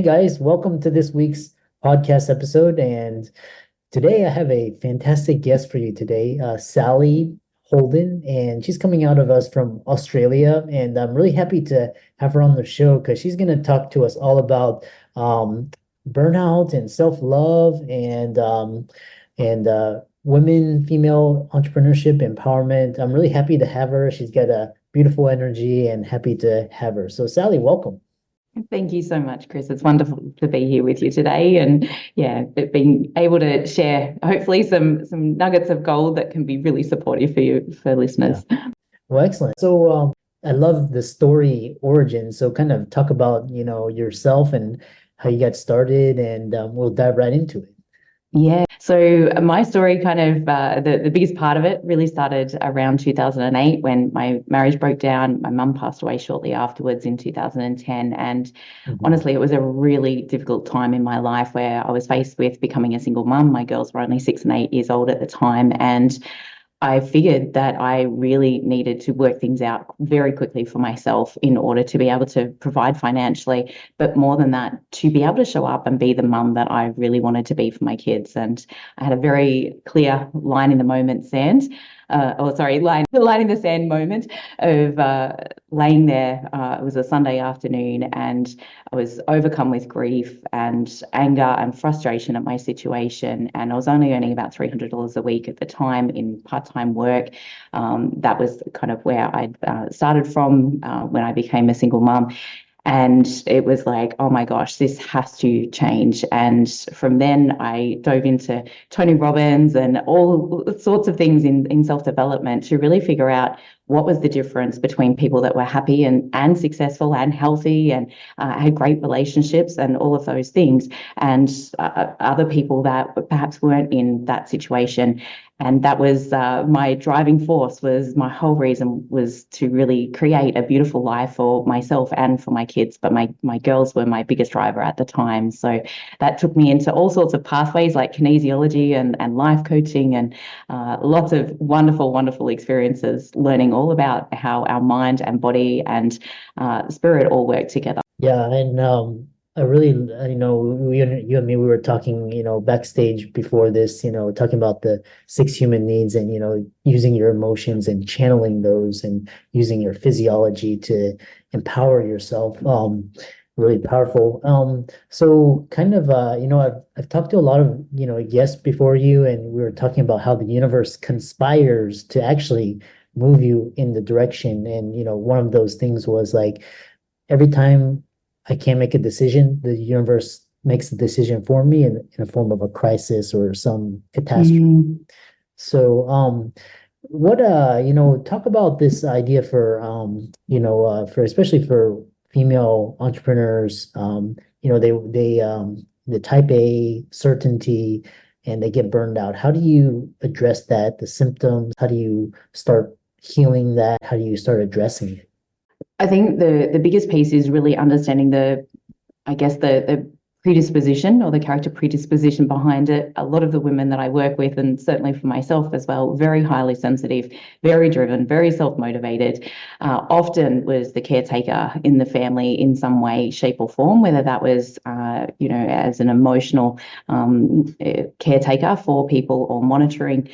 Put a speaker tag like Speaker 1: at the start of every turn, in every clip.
Speaker 1: guys, welcome to this week's podcast episode. And today I have a fantastic guest for you today, Sally Holden, and she's coming out of us from Australia. And I'm really happy to have her on the show because she's going to talk to us all about burnout and self-love and women, female entrepreneurship, empowerment. I'm really happy to have her. She's got a beautiful energy and happy to have her. So Sally, welcome.
Speaker 2: Thank you so much, Chris. It's wonderful to be here with you today, and being able to share hopefully some nuggets of gold that can be really supportive for you, for listeners.
Speaker 1: Yeah. Well, excellent. So I love the story origin. So kind of talk about, yourself and how you got started, and we'll dive right into it.
Speaker 2: Yeah. So my story kind of, the biggest part of it really started around 2008 when my marriage broke down. My mum passed away shortly afterwards in 2010. And honestly, it was a really difficult time in my life where I was faced with becoming a single mum. My girls were only 6 and 8 years old at the time. And I figured that I really needed to work things out very quickly for myself in order to be able to provide financially, but more than that, to be able to show up and be the mum that I really wanted to be for my kids. And I had a very clear line in the moment sand. The line in the sand moment of laying there. It was a Sunday afternoon, and I was overcome with grief and anger and frustration at my situation. And I was only earning about $300 a week at the time in part-time work. That was kind of where I started from when I became a single mum. And it was like, oh my gosh, this has to change. And from then I dove into Tony Robbins and all sorts of things in self-development to really figure out what was the difference between people that were happy and successful and healthy and had great relationships and all of those things, and other people that perhaps weren't in that situation. And that was my driving force. Was my whole reason was to really create a beautiful life for myself and for my kids. But my girls were my biggest driver at the time. So that took me into all sorts of pathways like kinesiology and life coaching and lots of wonderful, wonderful experiences, learning all about how our mind and body and spirit all work together.
Speaker 1: Yeah, and I really, you and me, we were talking, backstage before this, talking about the 6 human needs and, using your emotions and channeling those and using your physiology to empower yourself. Really powerful. So kind of, I've talked to a lot of, guests before you, and we were talking about how the universe conspires to actually move you in the direction. And, one of those things was like, every time I can't make a decision, the universe makes a decision for me in a form of a crisis or some catastrophe. So, talk about this idea for, for especially for female entrepreneurs, the type A certainty, and they get burned out. How do you address that, the symptoms? How do you start healing that? How do you start addressing it?
Speaker 2: I think the biggest piece is really understanding the predisposition or the character predisposition behind it. A lot of the women that I work with, and certainly for myself as well, very highly sensitive, very driven, very self-motivated, often was the caretaker in the family in some way, shape or form, whether that was, as an emotional caretaker for people or monitoring,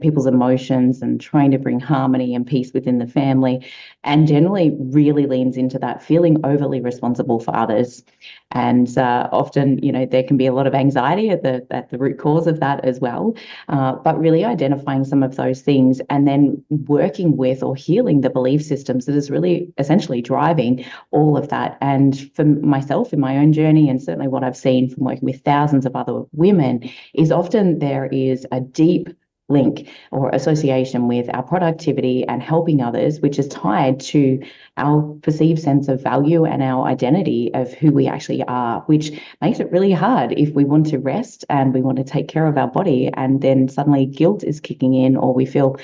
Speaker 2: people's emotions and trying to bring harmony and peace within the family, and generally really leans into that feeling overly responsible for others. And often, there can be a lot of anxiety at the root cause of that as well. But really identifying some of those things and then working with or healing the belief systems that is really essentially driving all of that. And for myself in my own journey, and certainly what I've seen from working with thousands of other women, is often there is a deep link or association with our productivity and helping others, which is tied to our perceived sense of value and our identity of who we actually are, which makes it really hard if we want to rest and we want to take care of our body, and then suddenly guilt is kicking in, or we feel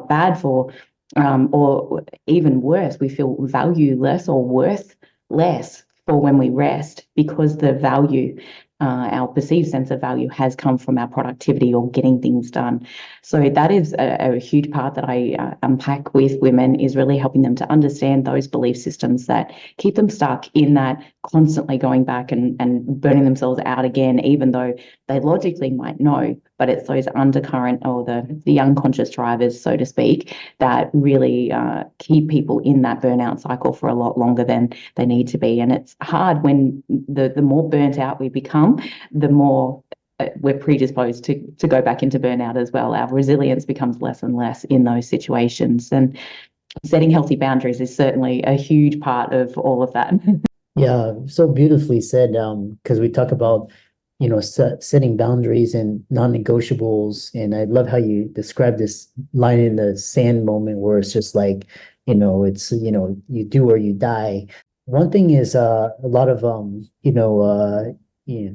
Speaker 2: bad for, or even worse, we feel valueless or worth less for when we rest, because the value, our perceived sense of value, has come from our productivity or getting things done. So that is a huge part that I unpack with women, is really helping them to understand those belief systems that keep them stuck in that constantly going back and burning themselves out again, even though they logically might know, but it's those undercurrent or the unconscious drivers, so to speak, that really keep people in that burnout cycle for a lot longer than they need to be. And it's hard when the more burnt out we become, the more we're predisposed to go back into burnout as well. Our resilience becomes less and less in those situations. And setting healthy boundaries is certainly a huge part of all of that.
Speaker 1: Yeah, so beautifully said. Because we talk about, setting boundaries and non-negotiables, and I love how you describe this line in the sand moment where it's just like, it's you do or you die. One thing is a lot of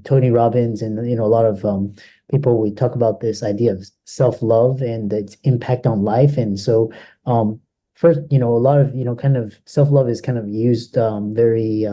Speaker 1: Tony Robbins and a lot of people, we talk about this idea of self-love and its impact on life, and so first, a lot of, kind of self-love is kind of used very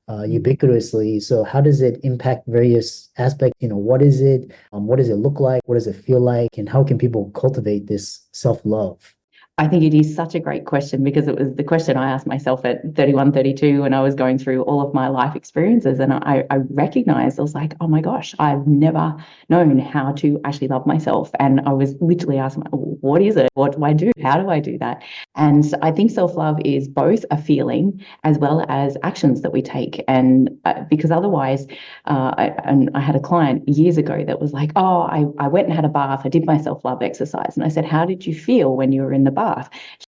Speaker 1: ubiquitously. So how does it impact various aspects? What is it? What does it look like? What does it feel like? And how can people cultivate this self-love?
Speaker 2: I think it is such a great question because it was the question I asked myself at 31, 32 when I was going through all of my life experiences. And I recognized, I was like, oh my gosh, I've never known how to actually love myself. And I was literally asking, what is it? What do I do? How do I do that? And I think self-love is both a feeling as well as actions that we take. And because otherwise, I had a client years ago that was like, oh, I went and had a bath. I did my self-love exercise. And I said, how did you feel when you were in the bath?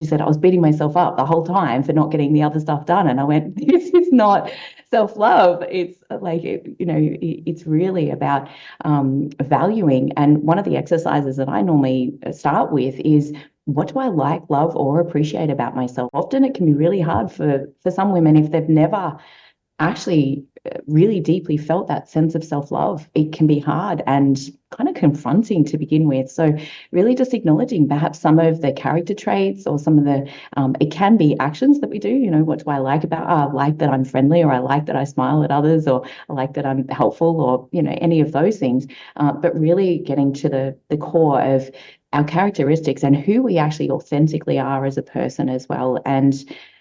Speaker 2: She said, I was beating myself up the whole time for not getting the other stuff done. And I went, this is not self-love. It's like, it's really about valuing. And one of the exercises that I normally start with is, what do I like, love, or appreciate about myself? Often it can be really hard for some women if they've never actually really deeply felt that sense of self-love. It can be hard and kind of confronting to begin with. So really just acknowledging perhaps some of the character traits or some of the, it can be actions that we do. What do I like about, I like that I'm friendly, or I like that I smile at others, or I like that I'm helpful, or, any of those things. But really getting to the core of our characteristics and who we actually authentically are as a person as well. And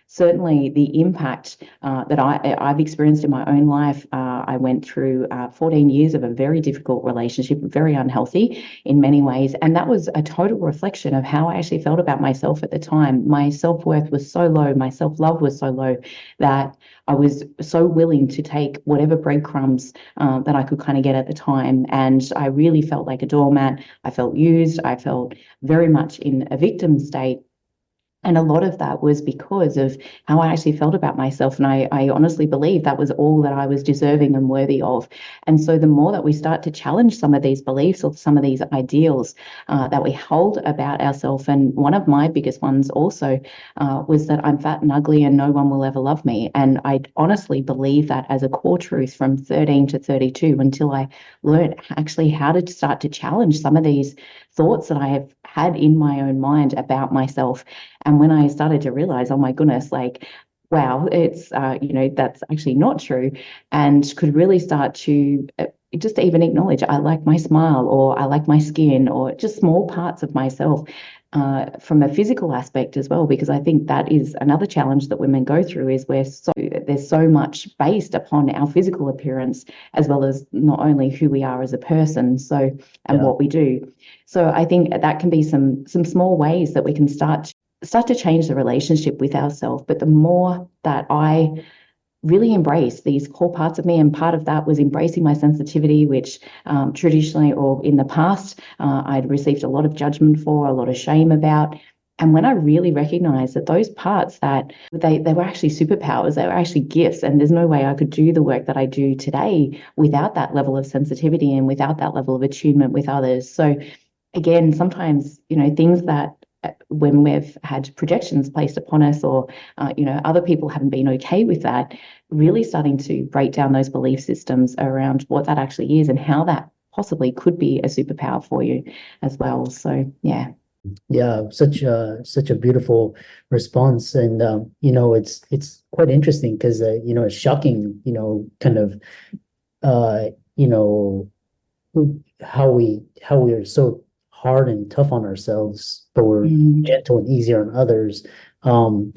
Speaker 2: certainly the impact that I've experienced in my own life. I went through 14 years of a very difficult relationship, very unhealthy in many ways. And that was a total reflection of how I actually felt about myself at the time. My self-worth was so low, my self-love was so low, that I was so willing to take whatever breadcrumbs that I could kind of get at the time. And I really felt like a doormat. I felt used. I felt very much in a victim state. And a lot of that was because of how I actually felt about myself. And I honestly believe that was all that I was deserving and worthy of. And so the more that we start to challenge some of these beliefs or some of these ideals that we hold about ourselves, and one of my biggest ones also was that I'm fat and ugly and no one will ever love me. And I honestly believe that as a core truth from 13 to 32, until I learned actually how to start to challenge some of these thoughts that I have had in my own mind about myself. And when I started to realize, oh my goodness, like, wow, it's, that's actually not true, and could really start to just even acknowledge, I like my smile, or I like my skin, or just small parts of myself from a physical aspect as well, because I think that is another challenge that women go through, is there's so much based upon our physical appearance, as well as not only who we are as a person, and
Speaker 1: Yeah.
Speaker 2: what we do. So I think that can be some small ways that we can start to change the relationship with ourselves. But the more that I really embrace these core parts of me, and part of that was embracing my sensitivity, which traditionally or in the past I'd received a lot of judgment for, a lot of shame about. And when I really recognized that those parts, that they were actually superpowers, they were actually gifts, and there's no way I could do the work that I do today without that level of sensitivity and without that level of attunement with others. So again, sometimes, things that when we've had projections placed upon us, or, other people haven't been okay with that, really starting to break down those belief systems around what that actually is and how that possibly could be a superpower for you as well. So, yeah.
Speaker 1: Yeah, such a beautiful response, and it's quite interesting because it's shocking, kind of uh, you know, how we are so hard and tough on ourselves, but we're
Speaker 2: Mm.
Speaker 1: gentle and easier on others. And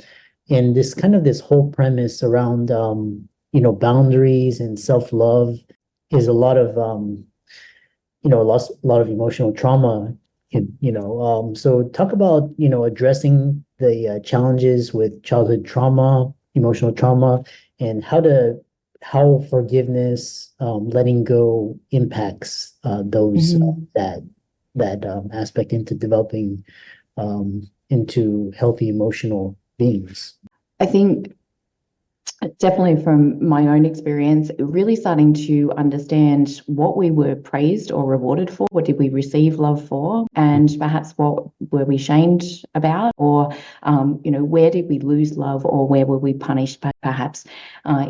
Speaker 1: this whole premise around boundaries and self-love is a lot of a lot of emotional trauma. So talk about addressing the challenges with childhood trauma, emotional trauma, and how forgiveness, letting go impacts those
Speaker 2: Mhm.
Speaker 1: that aspect into developing into healthy emotional beings.
Speaker 2: I think definitely from my own experience, really starting to understand what we were praised or rewarded for. What did we receive love for? And perhaps what were we shamed about? Or, where did we lose love or where were we punished perhaps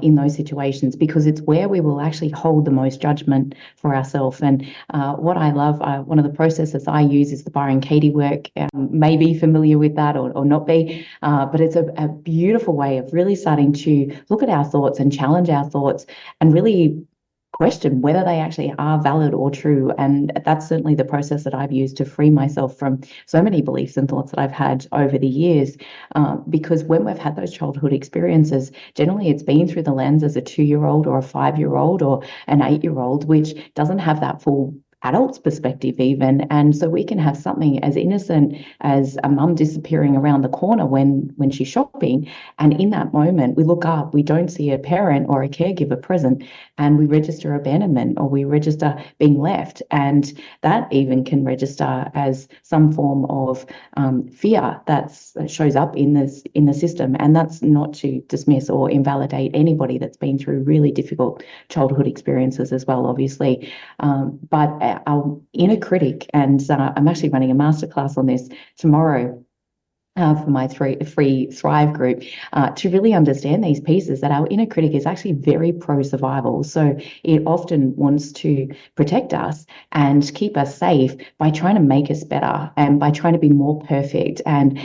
Speaker 2: in those situations? Because it's where we will actually hold the most judgment for ourselves. And what I love, one of the processes I use is the Byron Katie work. May be familiar with that or not be, but it's a beautiful way of really starting to look at our thoughts and challenge our thoughts and really question whether they actually are valid or true. And that's certainly the process that I've used to free myself from so many beliefs and thoughts that I've had over the years. Because when we've had those childhood experiences, generally it's been through the lens as a 2-year-old or a 5-year-old or an 8-year-old, which doesn't have that full adult's perspective even. And so we can have something as innocent as a mum disappearing around the corner when she's shopping, and in that moment we look up, we don't see a parent or a caregiver present, and we register abandonment or we register being left. And that even can register as some form of fear that shows up in the system. And that's not to dismiss or invalidate anybody that's been through really difficult childhood experiences as well, obviously. But our inner critic, and I'm actually running a masterclass on this tomorrow for my free Thrive group, to really understand these pieces, that our inner critic is actually very pro-survival. So it often wants to protect us and keep us safe by trying to make us better and by trying to be more perfect. And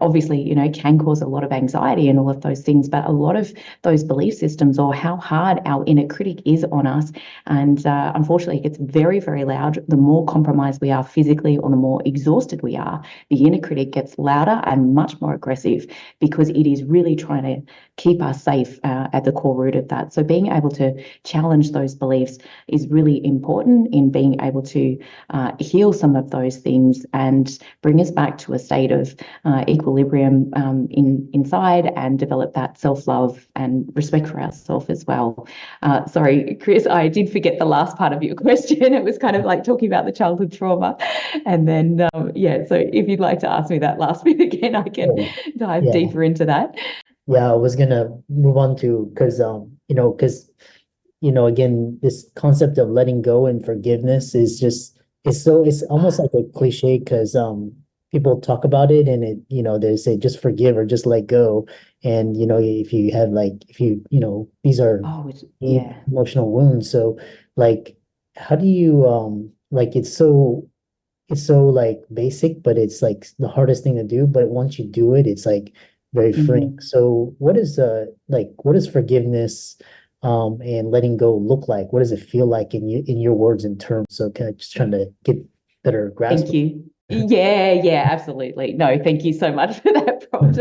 Speaker 2: obviously, can cause a lot of anxiety and all of those things, but a lot of those belief systems or how hard our inner critic is on us. And unfortunately, it gets very, very loud. The more compromised we are physically or the more exhausted we are, the inner critic gets louder and much more aggressive because it is really trying to keep us safe at the core root of that. So being able to challenge those beliefs is really important in being able to heal some of those things and bring us back to a state of equilibrium inside, and develop that self-love and respect for ourselves as well. Sorry, Chris, I did forget the last part of your question. It was kind of like talking about the childhood trauma. And then, so if you'd like to ask me that last bit again, I can
Speaker 1: Oh,
Speaker 2: dive
Speaker 1: yeah.
Speaker 2: deeper into that.
Speaker 1: Yeah, I was gonna move on to again, this concept of letting go and forgiveness is just it's almost like a cliche because people talk about it and they say just forgive or just let go. And if you have if these are
Speaker 2: Oh,
Speaker 1: deep
Speaker 2: yeah.
Speaker 1: emotional wounds. So like how do you it's so like basic, but it's like the hardest thing to do. But once you do it, it's like very freeing.
Speaker 2: Mhm.
Speaker 1: So what does forgiveness and letting go look like? What does it feel like in your words and terms? So kind of just trying to get better grasp
Speaker 2: Thank
Speaker 1: of
Speaker 2: you. Yeah, absolutely. No, thank you so much for that prompt.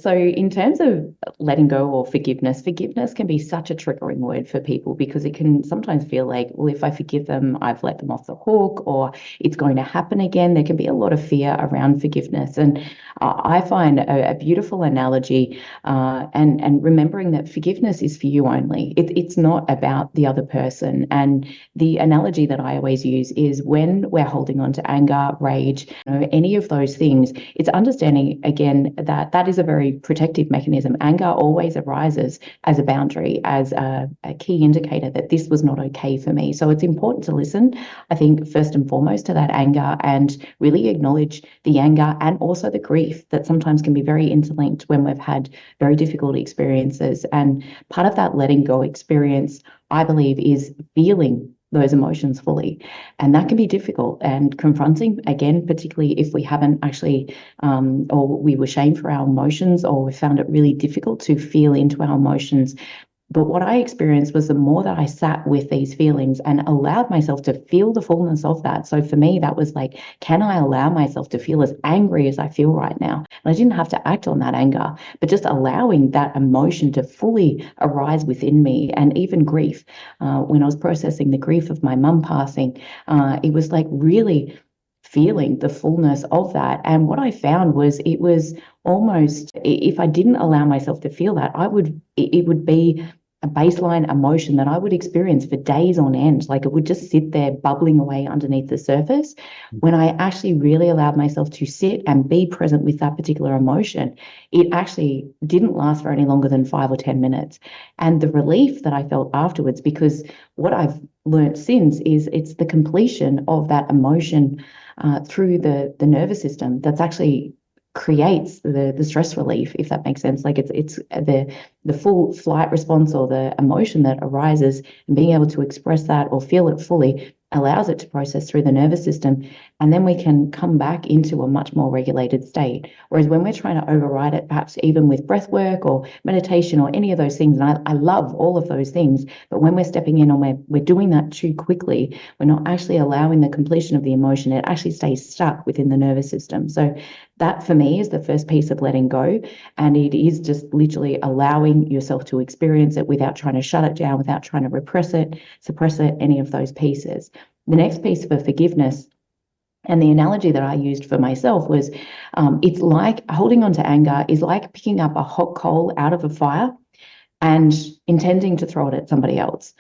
Speaker 2: So in terms of letting go or forgiveness can be such a triggering word for people because it can sometimes feel like, well, if I forgive them, I've let them off the hook or it's going to happen again. There can be a lot of fear around forgiveness. And I find a beautiful analogy, and remembering that forgiveness is for you only. It's not about the other person. And the analogy that I always use is when we're holding on to anger, rage, any of those things, it's understanding again that that is a very protective mechanism. Anger always arises as a boundary, as a key indicator that this was not okay for me. So it's important to listen, I think, first and foremost to that anger and really acknowledge the anger and also the grief that sometimes can be very interlinked when we've had very difficult experiences. And part of that letting go experience, I believe, is feeling those emotions fully. And that can be difficult and confronting, again, particularly if we haven't actually, or we were shamed for our emotions, or we found it really difficult to feel into our emotions. But what I experienced was the more that I sat with these feelings and allowed myself to feel the fullness of that. So for me, that was like, can I allow myself to feel as angry as I feel right now? And I didn't have to act on that anger, but just allowing that emotion to fully arise within me, and even grief. When I was processing the grief of my mum passing, it was like really feeling the fullness of that. And what I found was it was almost, if I didn't allow myself to feel that, it would be a baseline emotion that I would experience for days on end. Like it would just sit there bubbling away underneath the surface. When I actually really allowed myself to sit and be present with that particular emotion, it actually didn't last for any longer than 5 or 10 minutes. And the relief that I felt afterwards, because what I've learned since is it's the completion of that emotion through the nervous system that's actually creates the stress relief, if that makes sense. Like it's the full flight response or the emotion that arises, and being able to express that or feel it fully allows it to process through the nervous system, and then we can come back into a much more regulated state. Whereas when we're trying to override it, perhaps even with breath work or meditation or any of those things, and I love all of those things, but when we're stepping in and we're doing that too quickly, we're not actually allowing the completion of the emotion. It actually stays stuck within the nervous system. So that for me is the first piece of letting go. And it is just literally allowing yourself to experience it without trying to shut it down, without trying to repress it, suppress it, any of those pieces. The next piece for forgiveness, and the analogy that I used for myself was, it's like holding on to anger is like picking up a hot coal out of a fire and intending to throw it at somebody else.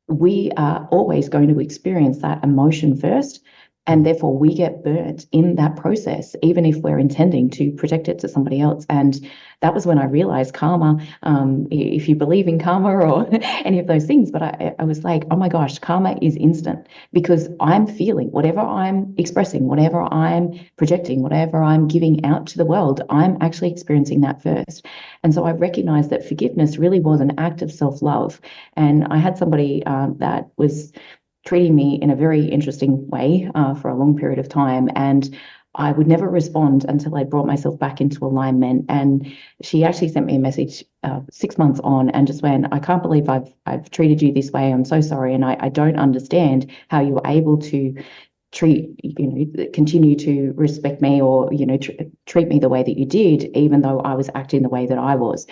Speaker 2: We are always going to experience that emotion first, and therefore we get burnt in that process, even if we're intending to project it to somebody else. And that was when I realized karma, if you believe in karma or any of those things. But I was like, oh my gosh, karma is instant, because I'm feeling whatever I'm expressing, whatever I'm projecting, whatever I'm giving out to the world, I'm actually experiencing that first. And so I recognized that forgiveness really was an act of self-love. And I had somebody that was treating me in a very interesting way for a long period of time. And I would never respond until I brought myself back into alignment. And she actually sent me a message 6 months on and just went, I can't believe I've treated you this way. I'm so sorry. And I don't understand how you were able to continue to respect me or, treat me the way that you did, even though I was acting the way that I was.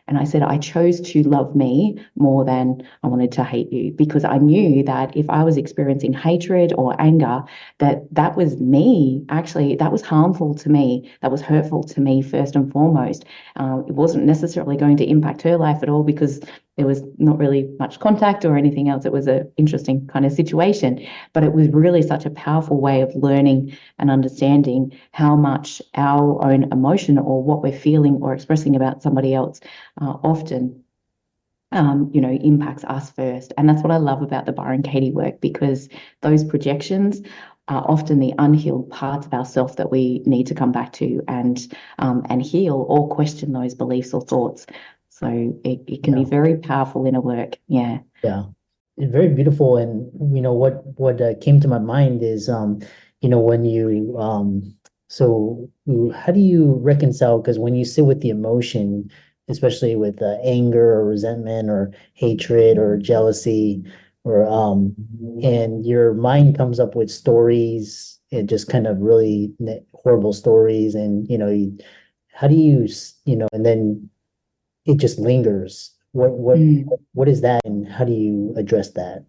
Speaker 2: And I said, I chose to love me more than I wanted to hate you, because I knew that if I was experiencing hatred or anger, that was me. Actually, that was harmful to me. That was hurtful to me first and foremost. It wasn't necessarily going to impact her life at all, because there was not really much contact or anything else. It was an interesting kind of situation, but it was really such a powerful way of learning and understanding how much our own emotion or what we're feeling or expressing about somebody else often impacts us first. And that's what I love about the Byron Katie work, because those projections are often the unhealed parts of ourself that we need to come back to and heal or question those beliefs or thoughts. So it can be very powerful in a work. Yeah.
Speaker 1: Yeah. Very beautiful. And what came to my mind is when you so how do you reconcile, because when you sit with the emotion, especially with anger or resentment or hatred or jealousy, or and your mind comes up with stories, it just kind of really horrible stories, and how do you and then it just lingers. What is that, and how do you address that?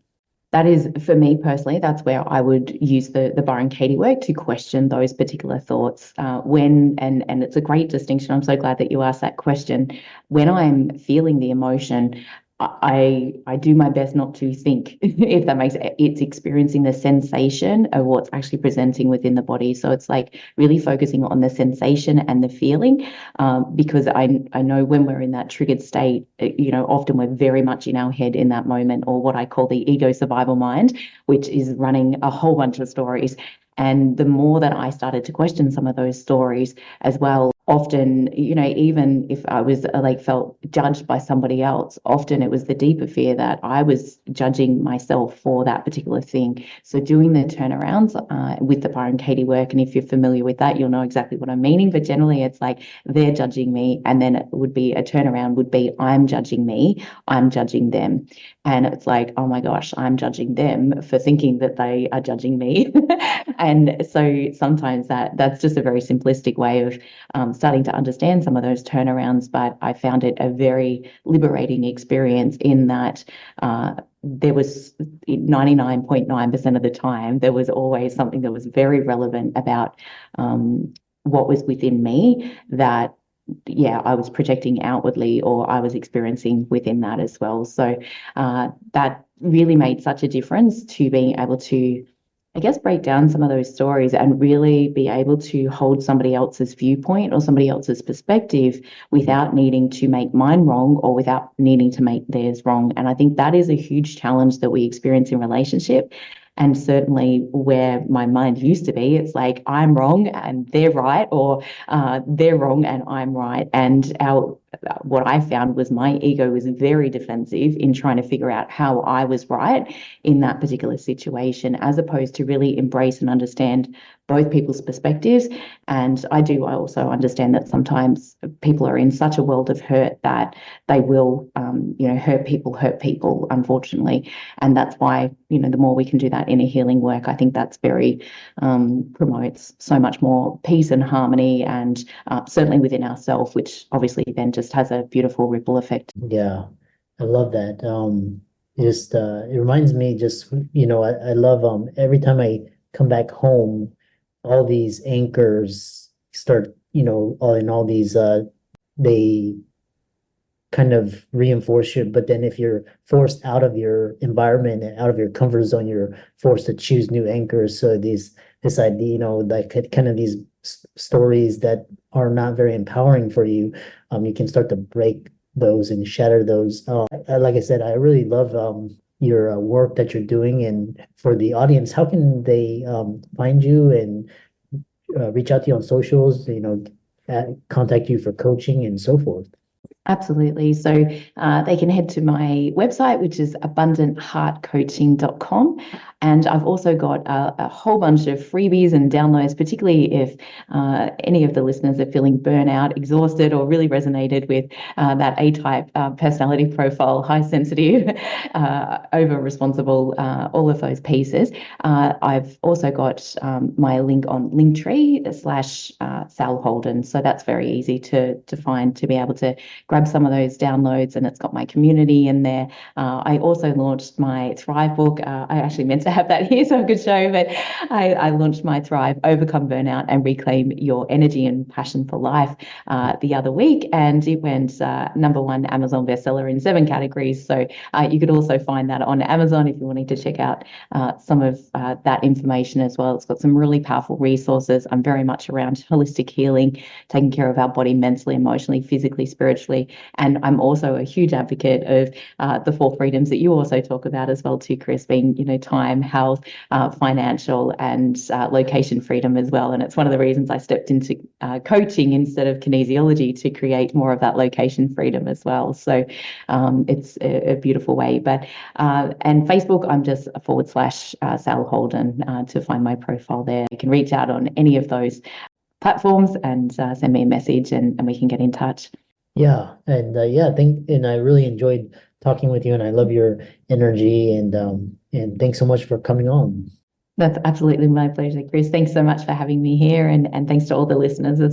Speaker 2: That is, for me personally, that's where I would use the Byron Katie work to question those particular thoughts. And it's a great distinction. I'm so glad that you asked that question. When I'm feeling the emotion, I do my best not to think, if that makes it. It's experiencing the sensation of what's actually presenting within the body. So it's like really focusing on the sensation and the feeling, because I know when we're in that triggered state, often we're very much in our head in that moment, or what I call the ego survival mind, which is running a whole bunch of stories. And the more that I started to question some of those stories as well, often, even if I was like felt judged by somebody else, often it was the deeper fear that I was judging myself for that particular thing. So doing the turnarounds with the Byron Katie work, and if you're familiar with that, you'll know exactly what I'm meaning. But generally, it's like they're judging me, and then it would be a turnaround would be I'm judging me, I'm judging them. And it's like, oh my gosh, I'm judging them for thinking that they are judging me. And so sometimes that's just a very simplistic way of starting to understand some of those turnarounds. But I found it a very liberating experience in that there was 99.9% of the time, there was always something that was very relevant about what was within me that yeah, I was projecting outwardly or I was experiencing within that as well. So that really made such a difference to being able to, I guess, break down some of those stories and really be able to hold somebody else's viewpoint or somebody else's perspective without needing to make mine wrong or without needing to make theirs wrong. And I think that is a huge challenge that we experience in relationship. And certainly where my mind used to be, it's like I'm wrong and they're right, or they're wrong and I'm right. And what I found was my ego was very defensive in trying to figure out how I was right in that particular situation, as opposed to really embrace and understand both people's perspectives. And I also understand that sometimes people are in such a world of hurt that they will, hurt people, unfortunately. And that's why, the more we can do that inner healing work, I think that's very promotes so much more peace and harmony, and certainly within ourselves, which obviously then just has a beautiful ripple effect.
Speaker 1: Yeah, I love that. Just it reminds me just, I love every time I come back home, all these anchors start, all these they kind of reinforce you. But then if you're forced out of your environment and out of your comfort zone, you're forced to choose new anchors. So this idea, like kind of these stories that are not very empowering for you, you can start to break those and shatter those. Like I said, I really love your work that you're doing. And for the audience, how can they find you and reach out to you on socials, contact you for coaching and so forth?
Speaker 2: Absolutely. So they can head to my website, which is abundantheartcoaching.com. And I've also got a whole bunch of freebies and downloads, particularly if any of the listeners are feeling burnout, exhausted, or really resonated with that A-type personality profile, high sensitive, over responsible, all of those pieces. I've also got my link on Linktree/Sally Holden. So that's very easy to find, to be able to grab some of those downloads, and it's got my community in there. I also launched my Thrive book. I actually meant to have that here so I could show, but I launched my Thrive, Overcome Burnout and Reclaim Your Energy and Passion for Life the other week, and it went #1 Amazon bestseller in 7 categories. So you could also find that on Amazon if you're wanting to check out some of that information as well. It's got some really powerful resources. I'm very much around holistic healing, taking care of our body mentally, emotionally, physically, spiritually. And I'm also a huge advocate of the 4 freedoms that you also talk about as well too, Chris, being, time, health, financial, and location freedom as well. And it's one of the reasons I stepped into coaching instead of kinesiology, to create more of that location freedom as well. So it's a beautiful way. But and Facebook, I'm just /Sally Holden to find my profile there. You can reach out on any of those platforms and send me a message, and we can get in touch.
Speaker 1: Yeah, and and I really enjoyed talking with you, and I love your energy, and thanks so much for coming on.
Speaker 2: That's absolutely my pleasure, Chris. Thanks so much for having me here, and thanks to all the listeners as well.